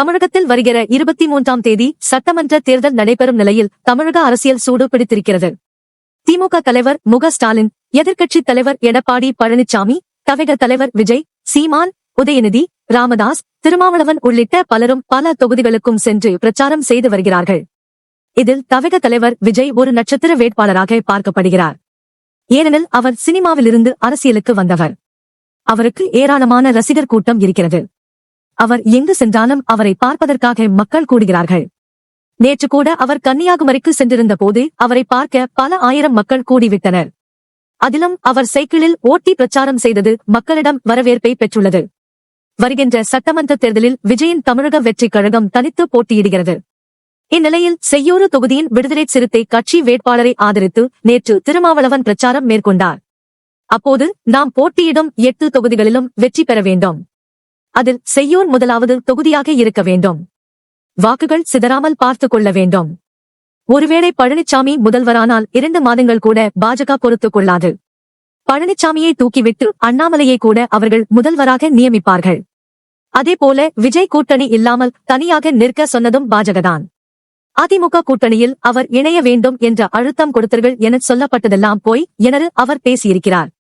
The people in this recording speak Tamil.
தமிழகத்தில் வருகிற 23ஆம் தேதி சட்டமன்ற தேர்தல் நடைபெறும் நிலையில் தமிழக அரசியல் சூடு பிடித்திருக்கிறது. திமுக தலைவர் மு.க. ஸ்டாலின், எதிர்க்கட்சித் தலைவர் எடப்பாடி பழனிசாமி, தவிக தலைவர் விஜய், சீமான், உதயநிதி, ராமதாஸ், திருமாவளவன் உள்ளிட்ட பலரும் பல தொகுதிகளுக்கும் சென்று பிரச்சாரம் செய்து வருகிறார்கள். இதில் தவிக தலைவர் விஜய் ஒரு நட்சத்திர வேட்பாளராக பார்க்கப்படுகிறார். ஏனெனில் அவர் சினிமாவிலிருந்து அரசியலுக்கு வந்தவர். அவருக்கு ஏராளமான ரசிகர் கூட்டம் இருக்கிறது. அவர் எங்கு சென்றாலும் அவரை பார்ப்பதற்காக மக்கள் கூடுகிறார்கள். நேற்று கூட அவர் கன்னியாகுமரிக்கு சென்றிருந்த போது அவரை பார்க்க பல ஆயிரம் மக்கள் கூடிவிட்டனர். அதிலும் அவர் சைக்கிளில் ஓட்டி பிரச்சாரம் செய்தது மக்களிடம் வரவேற்பை பெற்றுள்ளது. வருகின்ற சட்டமன்ற தேர்தலில் விஜயின் தமிழக வெற்றிக் கழகம் தனித்து போட்டியிடுகிறது. இந்நிலையில் செய்யூறு தொகுதியின் விடுதலை சிறுத்தை கட்சி வேட்பாளரை ஆதரித்து நேற்று திருமாவளவன் பிரச்சாரம் மேற்கொண்டார். அப்போது, நாம் போட்டியிடும் 8 தொகுதிகளிலும் வெற்றி பெற வேண்டும். அதில் செய்யூர் முதலாவது தொகுதியாக இருக்க வேண்டும். வாக்குகள் சிதறாமல் பார்த்துக் கொள்ள வேண்டும். ஒருவேளை பழனிசாமி முதல்வரானால் 2 மாதங்கள் கூட பாஜக பொறுத்துக் கொள்ளாது. பழனிசாமியை தூக்கிவிட்டு அண்ணாமலையை கூட அவர்கள் முதல்வராக நியமிப்பார்கள். அதேபோல விஜய் கூட்டணி இல்லாமல் தனியாக நிற்க சொன்னதும் பாஜகதான். அதிமுக கூட்டணியில் அவர் இணைய வேண்டும் என்ற அழுத்தம் கொடுத்தர்கள் என சொல்லப்பட்டதெல்லாம் போய் என அவர் பேசியிருக்கிறார்.